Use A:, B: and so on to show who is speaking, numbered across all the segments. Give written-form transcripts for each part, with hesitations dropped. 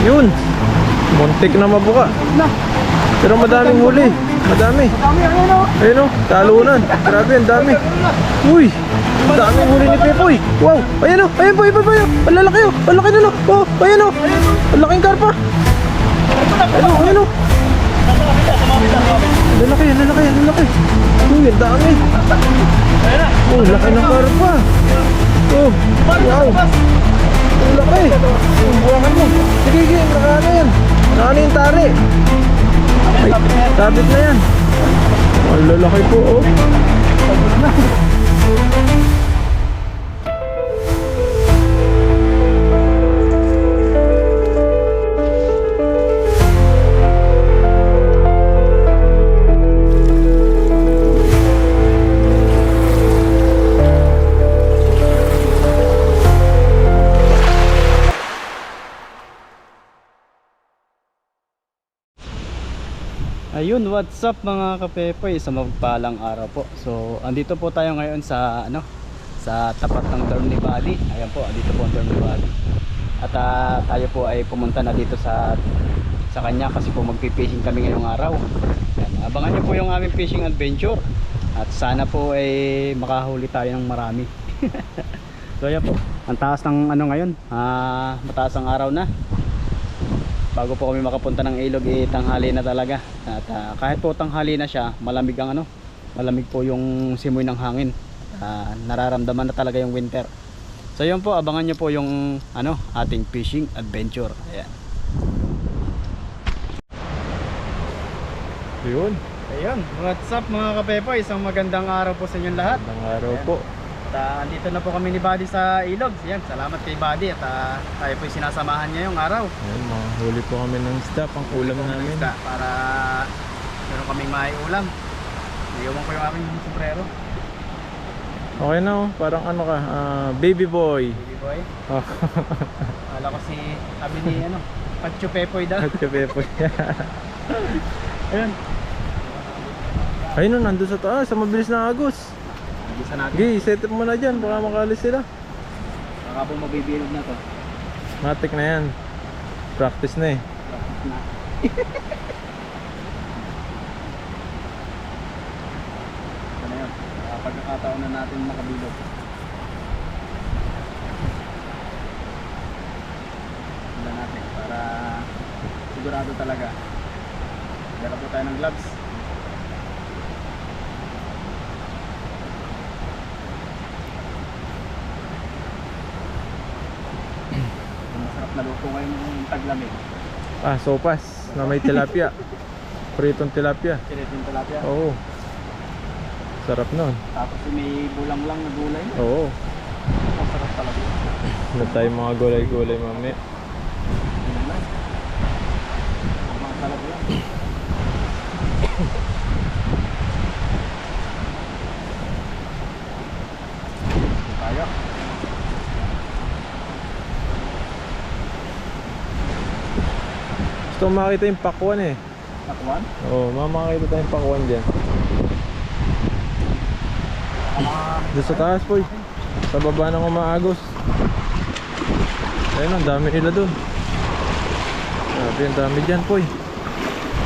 A: Yun. Muntik na mabuka. Pero madaming huli. Madami. Ayun o, talunan. Grabe, ang dami. Uy, ang daming huli ni Pepoy. Wow, ayun o, ayun po, iba pa yun. Ang lalaki o, ang laki nun o. Oh, ayun o, ang laking karpa. Ayun o, ayun o. Ang lalaki, ang lalaki, ang lalaki. Uy, ang dami. Oh, laki ng karpa. Oh, wow. Ang laki. Buwakan mo. Sige, sige, nakana yan. Nakana yung tali. Ay, sabit na yan. Ang lalaki po, oh.
B: Ayun, what's up mga kapepoy, sa magpalang araw po. So, andito po tayo ngayon sa sa tapat ng Dorney Valley. Ayan po, andito po ang Dorney Valley. At tayo po ay pumunta na dito sa kanya kasi po magpi-fishing kami ngayong araw. Ayan, abangan niyo po yung aming fishing adventure. At sana po ay makahuli tayo ng marami. So, ayan po. Ang taas ng ngayon, mataas ang araw na. Bago po kami makapunta ng ilog, tanghali na talaga. At kahit po tanghali na siya, malamig ang malamig po yung simoy ng hangin. Nararamdaman na talaga yung winter. So yun po, abangan nyo po yung ating fishing adventure. Ayan.
A: Yun.
B: Ayun, what's up mga kapepoy, isang magandang araw po sa inyong lahat.
A: Magandang araw po.
B: Andito na po kami ni Buddy sa ilog. Yan, salamat kay Buddy at tayo po sinasamahan niya yung araw.
A: Ayun, mahuli po kami ng isda, pang ulam namin.
B: Isda, para meron kaming may ulam. Naiwan ko yung aking sombrero.
A: Okay na oh, parang ka, baby boy.
B: Baby boy.
A: Oh.
B: Akala ko sabi ni Pacho Pepoy daw.
A: Pacho Pepoy.
B: Ayun.
A: Ayun, nandun sa taas, sa mabilis na agos.
B: Isa natin.
A: Okay, set up mo na dyan, baka makalis sila.
B: Baka po mabibilog na to.
A: Matik na yan. Practice na eh.
B: Practice na. Ano yun? Pagkakataon na natin makabilog. Wala natin para sigurado talaga. Dala po tayo ng gloves. Naluto ngayon yung taglamig.
A: Sopas na may tilapia. Pritong tilapia.
B: Sirit yung tilapia.
A: Oo. Sarap nun.
B: Tapos may bulang lang na gulay.
A: Oo.
B: Ang sarap talaga.
A: Wala tayong mga gulay-gulay mamaya.
B: Ano na? Ang mga talaga yan. Tayo.
A: Gusto ko makita yung pakwan eh.
B: Pakwan?
A: Oo, makita tayong pakwan dyan. Doon sa taas po, sa baba ng umaagos. Ayun, ang dami nila doon. Grabe, ang dami dyan po.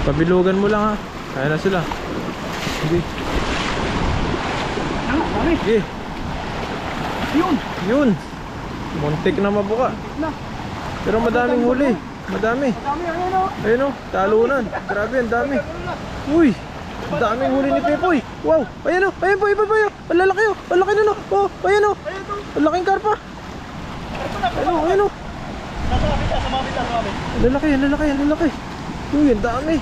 A: Pabilugan mo lang ha. Kaya na sila. Sige.
B: Dami.
A: Sige.
B: Yun.
A: Yun. Muntik na mabuka. Pero madaming huli. Madami. Ayun o, talunan. Grabe, ang dami. Uy, ang daming huli ni Pepoy. Wow, ayun o, ayun po, iba pa yun. Ang lalaki o, ang laki nun o. Oh, ayun o, ang laking karpa. Ayun o, ayun o. Ang lalaki, ang lalaki, ang lalaki. Uy, ang dami.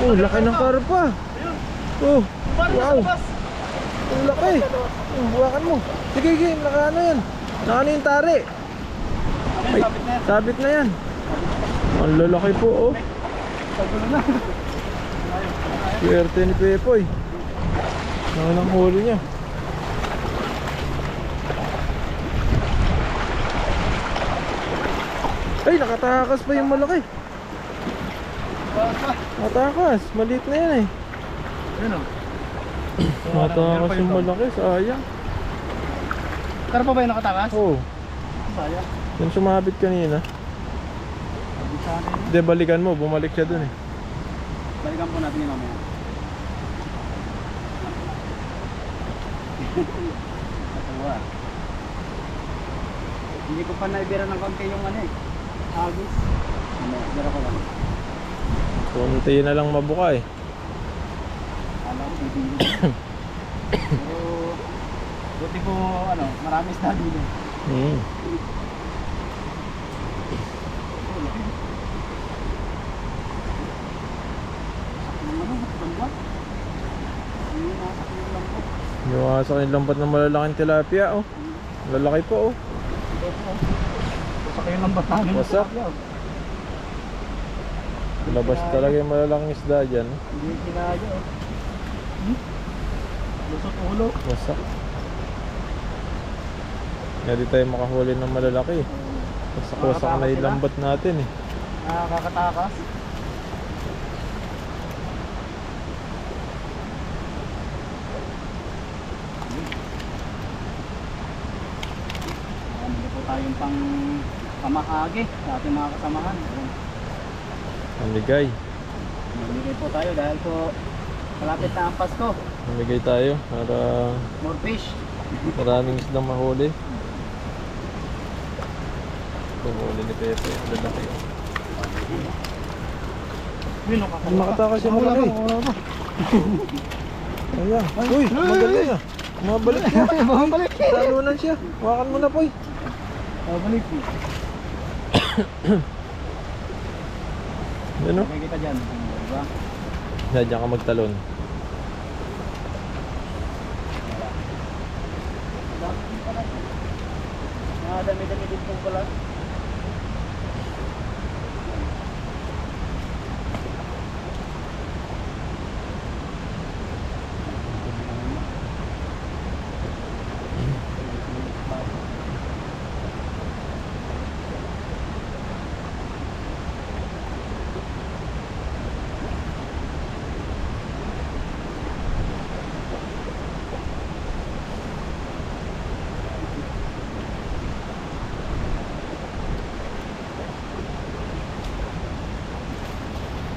A: Oh, laki ng karpa. Oh, wow. Ang laki. Buwakan mo. Sige, sige, nakaano yan. Nakaano yung tari. Ay, sabit na yan. Ang lalaki po oh. Swerte ni Pepoy. Nangang huli niya. Ay, nakatakas pa yung malaki. Nakatakas, maliit na yan eh.
B: Yun o.
A: Nakatakas yung malaki, sayang.
B: Karpa ba yung nakatakas?
A: Oo,
B: Sayang.
A: yung sumabit kanina.
B: Sana yun.
A: Hindi, balikan mo. Bumalik siya dun eh.
B: Balikan po natin yun mamaya. Katawa. Hindi ko pa naibira ng konti yung ano eh. Agis. Bira ko lang.
A: Kunti na lang mabuka eh.
B: Alam ko, bibili. Pero, buti po, ano, marami isda dito.
A: Hmm. Iwasan yung lambat ng malalaking tilapia oh. Lalaki po oh.
B: Wasak yung lambat namin.
A: Wasak. Labas talaga yung malalaking isda dyan.
B: Hindi kinaya oh. Lusot ulo.
A: Wasak. Hindi tayo makahuli ng malalaki. Wasak-wasak na yung lambat natin eh.
B: Nakakatakas. Hindi po tayong pang pamahagi sa ating mga kasamahan.
A: Namigay.
B: Mamigay po tayo dahil po malapit na ang Pasko.
A: Namigay tayo para
B: More fish.
A: maraming isdang mahuli. Mahuli ni Pepe. Ang lalaki oh. Makatakas yung malaki. Ayan. Uy, magaling ah. Mabalik siya.
B: Bumabalik.
A: Talunan siya. Wakan mo na poy.
B: Bumabalik.
A: Yan o.
B: Okay kita dyan. Diba?
A: Diyan ka magtalon.
B: Dami-dami din pong pala.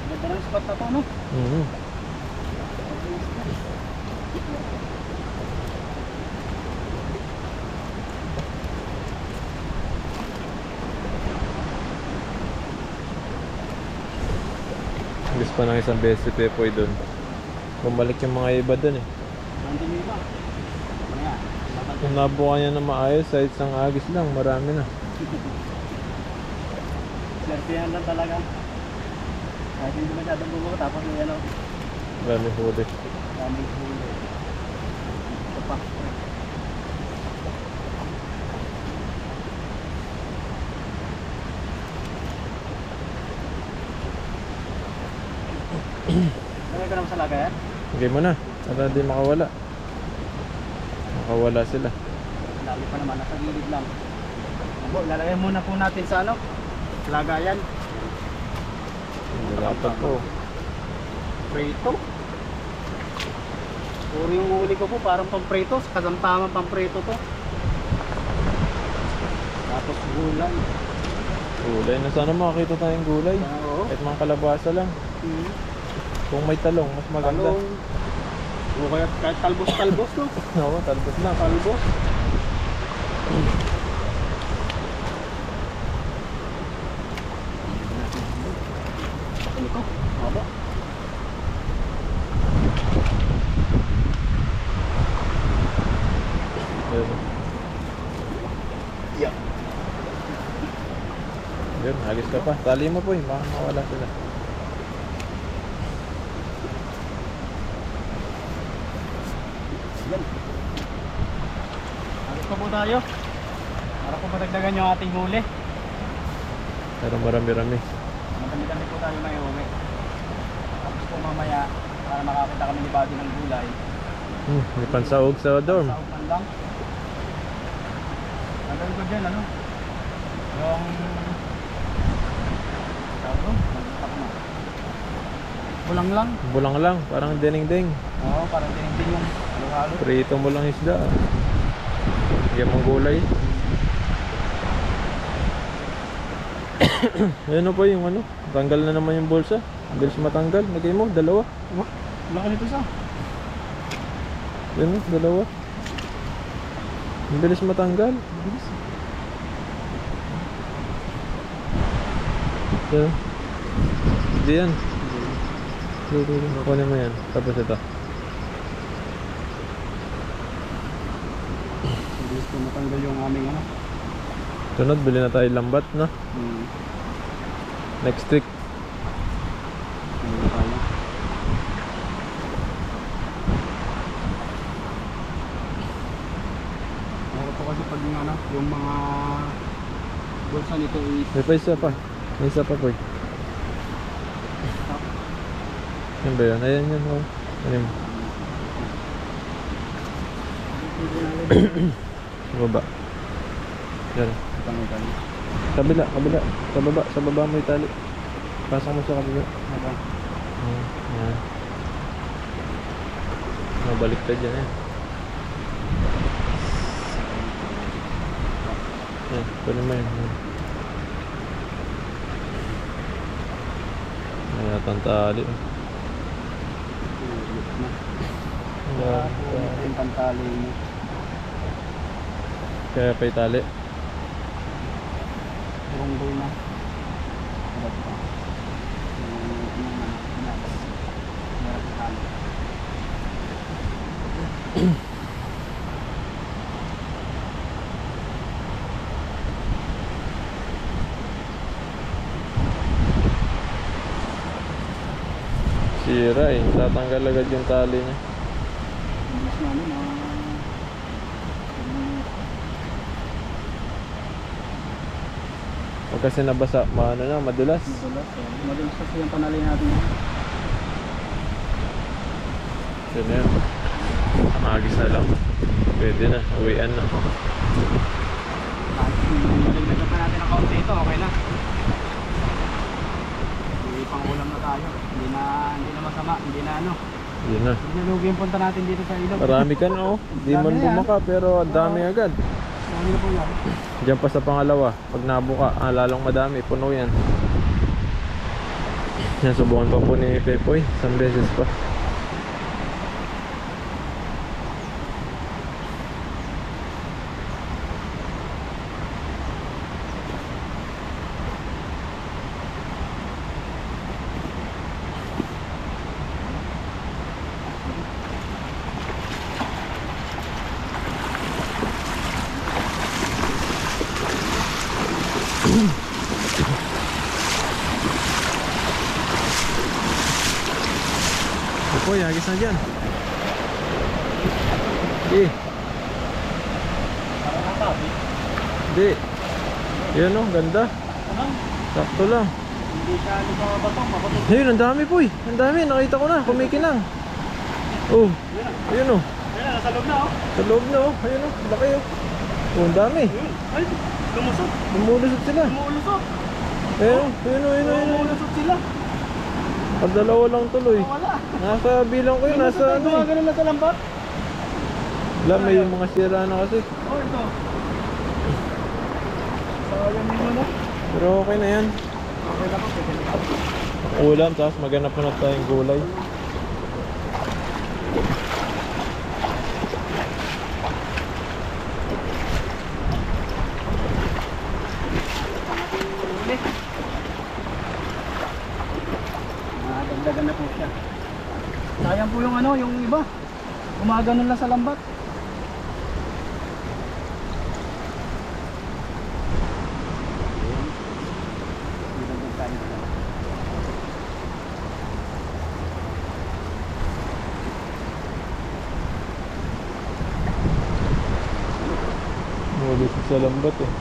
B: Ganda ng spot na to, no?
A: Gusto pa ng isang beses si Pepoy doon. Bumalik yung mga iba doon eh.
B: Nandun yung iba. Mamaya.
A: Kung nabuka niya na maayos, sa isang agis lang, marami na.
B: Slerpihan lang talaga. Kahit hindi masyadong bumuka, tapos may ano,
A: Marami huli.
B: daming huli. Ito pa. Lagay ko naman sa lagay,
A: Lagay mo na, para di makawala. Makawala sila.
B: Dami pa naman, nasa gilid lang. Abo, lalagay muna po natin sa ano, lagayan.
A: Dapat po.
B: Prito. Puro yung huli ko po, parang pamprito, kasamtamang pamprito to. Tapos gulay.
A: Gulay na sana makakita tayong gulay.
B: Oo.
A: Kahit mga kalabasa lang. Kung may talong, mas maganda.
B: Talong. O kaya kahit talbos-talbos, no?
A: Oo, talbos na.
B: Talbos. Ano ko? Haba.
A: Yun.
B: Yeah.
A: Yun, halis ka pa. Tali mo po eh, baka mawala sila.
B: Yan. Alis pa po tayo. Para po madagdagan yung ating huli.
A: Pero marami-rami.
B: Madami-dami po tayo na iuwi. Tapos po mamaya, para makakita kami ni Buddy ng gulay.
A: May pansaog sa dorm.
B: Saupan lang. Tagal ko dyan, ano? Yung... Tawag ko? Nagtatak na. Bulang lang.
A: Bulang lang, parang ding-ding.
B: Oo, parang tinigdin yung halo-halo.
A: Prito mo lang isda. Bigyan mong gulay. Ayan po yung ano. Tanggal na naman yung bulsa. Bilis matanggal. Lagay mo, dalawa.
B: Laki nito sa.
A: Ayan o, dalawa. Ang bilis matanggal.
B: Bilis.
A: Ayan. Hindi yan. Kunin mo yan. Tapos ito.
B: Bilis po matanggal yung aming ano.
A: Sunod, bili na tayo lambat, no? Next week.
B: Ano na tayo? Meron po kasi pag yung ano, yung mga bulsa nito is
A: May pa isa pa. May isa pa po. Yan ba yun? Ayan yan. Oh. Ano yun? Sa baba. Yan. Kabila, kabila. Sa baba mo yung tali. Pasok mo sa kabila. Yan. Mabaliktad yan eh. Yan, kunin mo yun. Ayan yata ang tali. Ayan.
B: Yung pantali mo.
A: Kaya pa yung tali.
B: Runggoy na. Harap pa.
A: Sira eh. Tatanggal agad yung tali niya.
B: Mas na ano na.
A: Pag kasi nabasa, maano na, madulas.
B: Madulas kasi yung panali natin.
A: Yan na yun. Magis na lang. Pwede na. Uwian na.
B: Maligdagan pa natin ang kaunti ito. Okay na. May pangulam na tayo. Hindi na masama. Hindi na ano.
A: Yun na.
B: Hindi lugi yung punta natin dito sa ilog.
A: Marami ka na oh. Di man
B: Dami yan.
A: bumaka pero ang dami agad.
B: Marami na po yan.
A: Diyan pa sa pangalawa. Pag nabuka, lalong madami. Puno yan. Yan, subukan pa po ni Pepoy. Isang beses pa. Pepoy, agis na dyan. Di. Di. Yan oh, ganda. Sakto lang.
B: Hindi siya ano ba batong. Makapit.
A: Ayun, ang dami Poy. Ang dami, nakita ko na. Kumikinang. Oh, ayun oh.
B: Ayan, nasa loob na oh.
A: Sa loob na oh. Ayun oh, laki oh. Oh, ang dami.
B: Ay, lumusot.
A: Lumulusot sila.
B: Lumulusot.
A: Ayun oh, ayun oh, ayun oh, ayun oh.
B: Lumulusot sila.
A: Ang dalawa lang tuloy.
B: Wala.
A: Nasa bilang ko yun, nasa ano eh.
B: Gumagano na sa lambat.
A: Wala, may mga sira na kasi.
B: Oh, ito. Sayang mo na.
A: Pero okay na yan.
B: Okay na po, pwede na.
A: Ulam, tapos maghanap na tayong gulay.
B: Dagdagan na po siya. Sayang po yung ano, yung iba. Gumagano lang sa lambat.
A: Mulusot sa lambat eh.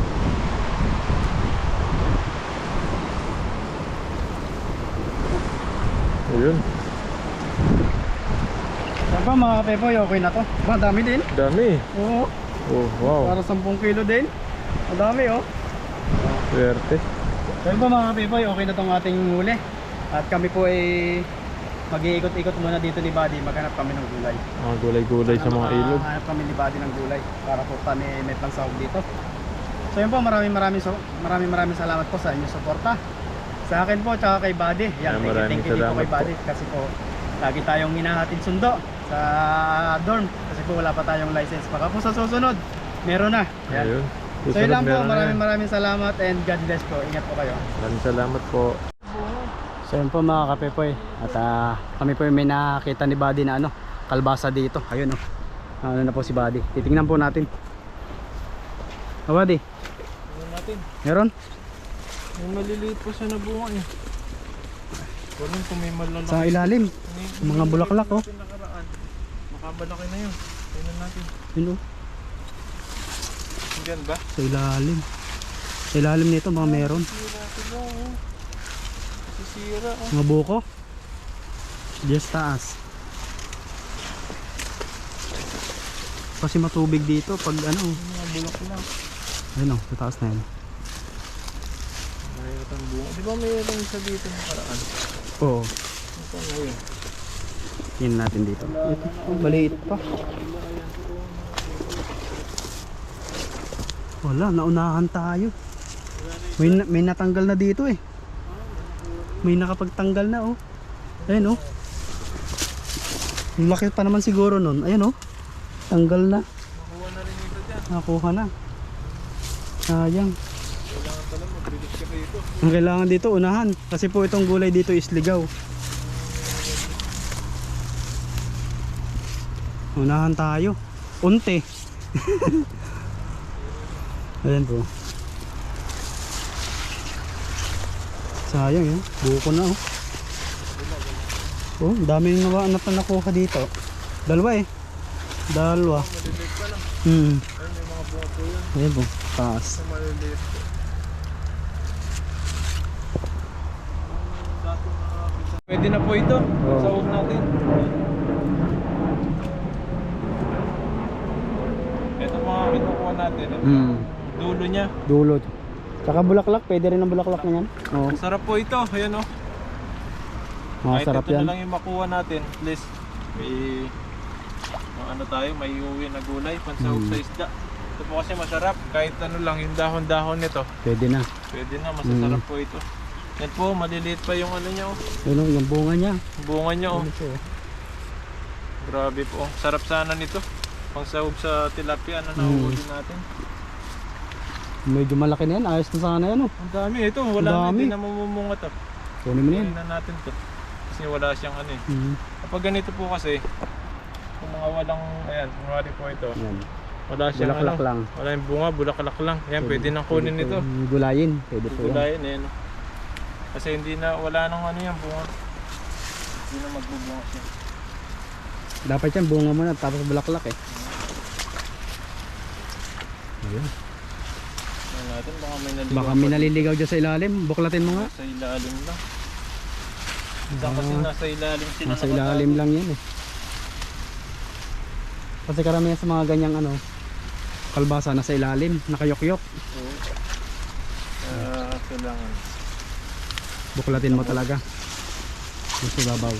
A: Ayun,
B: Saan ba mga pepoy, okay na to. Madami din.
A: dami.
B: Oo.
A: Oh, wow.
B: Para 10 kilo din. Madami oh.
A: Swerte.
B: Saan ba mga pepoy, okay na tong ating huli. At kami po ay mag-iikot-ikot muna dito ni Buddy. Maghanap kami ng gulay.
A: Mga gulay-gulay sa mga ilog.
B: Hanap kami ni Buddy ng gulay. Para po kami may pansahog dito. So yun po, maraming salamat po sa inyong suporta. Sa akin po, tsaka kay Buddy. Yan,
A: Maraming
B: thank you din po
A: salamat
B: kay Buddy. Kasi po, lagi tayong hinahatid sundo sa dorm. Kasi po wala pa tayong license. Baka po sa susunod, meron na. Yan.
A: Ayun.
B: So yun lang po,
A: Meron na yan.
B: maraming salamat and God bless po. Ingat po kayo.
A: Maraming salamat po.
B: So yun po mga kapepoy. At kami po may nakita ni Buddy na ano, kalbasa dito. Ayun oh. Ano na po si Buddy. Titingnan po natin. Buddy,
A: Ano natin?
B: meron?
A: May maliliit po siya na bunga eh. Ganun kung may malalaki.
B: Sa ilalim. Mga bulaklak oh.
A: Nakaraan. Makabalaki na yun. Tingnan natin.
B: Yun oh.
A: Diyan ba?
B: Sa ilalim. Sa ilalim nito mga meron.
A: Sisira sila oh. Sisira oh.
B: Mga buko. Just taas. Kasi matubig dito pag ano.
A: Mga bulak lang.
B: Ayun oh, sa taas na yun.
A: Mayroon ang bunga. Di ba mayroon isa dito nakaraan?
B: Oo.
A: Ito ngayon.
B: Tingnan natin dito. Ito, oh, maliit pa. Wala, naunahan tayo. May natanggal na dito eh. May nakapagtanggal na oh. Ayun oh. Yung laki pa naman siguro nun. Ayun oh. Tanggal na.
A: Nakuha na rin ito dyan.
B: Nakuha na. Sayang.
A: Kailangan pala magbilis ka rito.
B: Ang kailangan dito unahan. Kasi po itong gulay dito is ligaw. Unahan tayo. Unti. Ayan po. Sayang yun. Buko na oh. Oh, dami na nakuha dito. Dalawa eh. Dalawa.
A: Maliliit pa lang.
B: Hmm.
A: Ayun, may mga bunga po yun.
B: Ayan po. Taas.
A: Ito maliliit po. Pwede na po ito.
B: Oo.
A: Sahog natin. Ito mga kinukuha natin.
B: Hmm.
A: Dulo niya.
B: Dulot. Tsaka bulaklak. Pwede rin ang bulaklak na yan. Oo.
A: Sarap po ito. Ayan o. Kahit
B: Masarap
A: ito
B: yan.
A: na lang yung makuha natin. At least may ano tayo, may uwi na gulay. Pansahog sa isda. Ito po kasi masarap. Kahit ano lang yung dahon-dahon nito.
B: Pwede na.
A: Pwede na. Masasarap po ito. Yan po. Maliliit pa yung ano niya o.
B: Yun oh, yung bunga niya.
A: Bunga niya o.
B: Ano po, oh.
A: Grabe po. Sarap sana nito. Pangsahog sa tilapia na nahuhuli natin.
B: Medyo malaki na yan. Ayos na sana yan oh.
A: Ang dami ito. Wala na.
B: Dami.
A: Hindi na mamumungat.
B: Kunin mo na yan.
A: Kunin na natin to. Kasi wala siyang ano eh.
B: Mhm.
A: Kapag ganito po kasi, kung mga walang, ayan, kunwari po ito.
B: Yan.
A: Wala siyang
B: Bulaklak
A: ano,
B: lang.
A: wala yung bunga, bulaklak lang. Ayan, pwede nang kunin ito.
B: Gulayin. Pwede po yan.
A: Gulayin eh. No? Kasi hindi na, wala nang ano yan, bunga. Hindi na magbubunga siya.
B: Dapat yan bunga muna tapos bulaklak eh. Ayun.
A: Ayan natin, baka may naligaw.
B: Baka may naliligaw dyan sa ilalim. Buklatin mo nga.
A: Sa ilalim lang. Isa kasi nasa ilalim sila.
B: Nasa ilalim lang yan eh. Kasi karamihan sa mga ganyang ano, kalbasa nasa ilalim, nakayokyok.
A: Oo. Kailangan.
B: Buklatin mo talaga. Gusto babaw.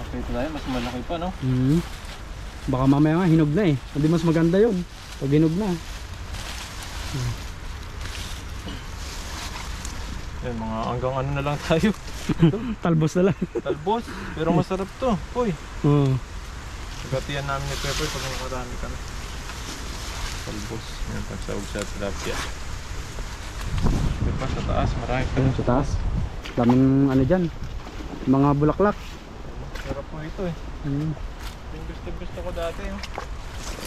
A: Makita tayo, mas malaki pa no?
B: Baka mamaya nga hinog na eh. Hindi mas maganda yun. Pag hinog na.
A: Yan, mga hanggang ano na lang tayo.
B: Talbos na lang.
A: Talbos. Pero masarap to. Uy.
B: Oo.
A: Nagatiyan namin ni Pepper pag nakarami kami. Talbos. Yan, pagsahog sa tilapia. Diba sa taas, marami pa.
B: Ayun sa taas. Daming ano dyan. Mga bulaklak.
A: Sarap po ito eh.
B: Mm.
A: Yung gusto ko dati. Oh.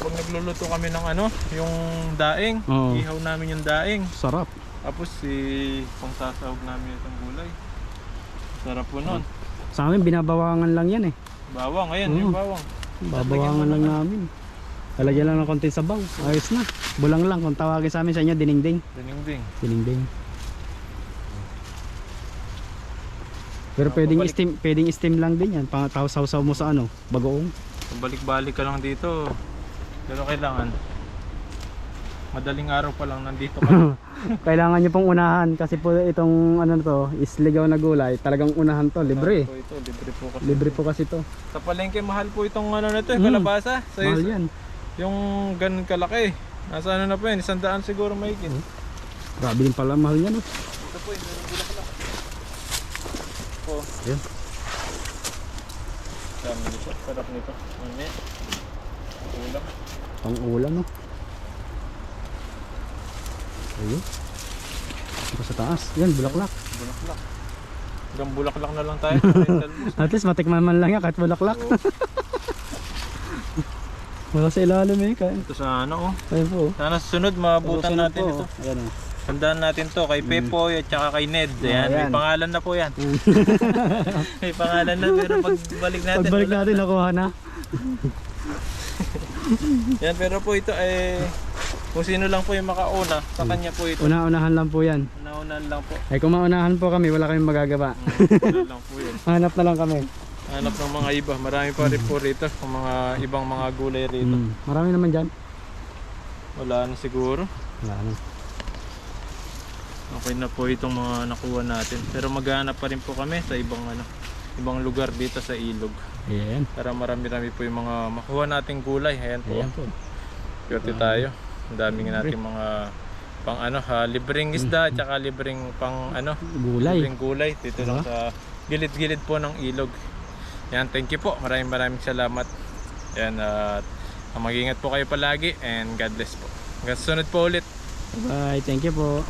A: Pag nagluluto kami ng ano, yung daing.
B: Oo.
A: Ihaw namin yung daing.
B: Sarap.
A: Tapos pangsasahog namin itong gulay. Sarap po nun.
B: Sa amin binabawangan lang yan eh.
A: Bawang, ayan
B: Oo.
A: yung bawang.
B: Babawangan lang namin. Talagyan lang ng konting sabaw. Ayos na. Bulang lang kung tawagin sa amin sa inyo dinengdeng.
A: Dinengdeng.
B: Dinengdeng. Pero pwedeng steam lang din yan. Saw-saw mo sa ano, bagoong.
A: Kung balik-balik ka lang dito, pero kailangan madaling araw pa lang nandito ka.
B: Kailangan nyo pong unahan kasi po itong ano na to is ligaw na gulay. Talagang unahan to, libre.
A: Ito, libre po kasi.
B: Libre po kasi to.
A: Sa palengke mahal po itong ano na to, kalabasa. Sa
B: Mahal yan.
A: Yung ganun kalaki. Nasa ano na po yan, 100 siguro mahigit.
B: Grabe din pala mahal yan. Oh.
A: Ito po, meron bulaklak. Po.
B: Yan.
A: Dami nito, sarap nito. Mamaya. Ulam.
B: Pang ulam, no? Ayun. Ito sa taas. Yan, bulaklak.
A: Bulaklak. Hanggang bulaklak na lang tayo. Talbos.
B: At least matikman man lang yan kahit bulaklak.
A: Oo.
B: Wala sa ilalim eh. Kaya.
A: Ito sa ano oh.
B: Ayun po.
A: Sana susunod mabutan
B: Susunod
A: natin
B: po,
A: ito.
B: oh. Ayan o.
A: Tandaan natin to kay Pepoy at saka kay Ned. Ayan, may
B: ayan.
A: pangalan na po yan. May pangalan na pero pagbalik natin.
B: Pagbalik
A: wala
B: natin
A: na.
B: nakuha na.
A: Yan, pero po ito kung sino lang po yung makauna, sa kanya po ito.
B: Una-unahan lang po yan.
A: Naunan lang po.
B: Ay kung maunahan po kami, wala kaming magagawa.
A: Ano lang po yun.
B: Hanap na lang kami.
A: Hanap ng mga iba. Marami pa rin po rito. Kung mga ibang mga gulay rito.
B: Marami naman dyan.
A: Wala na siguro.
B: Wala na.
A: Okay na po itong mga nakuha natin. Pero maghanap pa rin po kami sa ibang lugar dito sa ilog.
B: Ayan.
A: Para marami-rami po yung mga makuha nating gulay. Ayan po.
B: Ayan po.
A: Swerte tayo. Ang daming nating mga pang libreng isda at saka libreng
B: Gulay.
A: libreng gulay dito lang sa gilid-gilid po ng ilog. Yan, thank you po. Maraming salamat. Yan, at mag-ingat po kayo palagi and God bless po. Hanggang sa sunod po ulit.
B: Bye. Thank you po.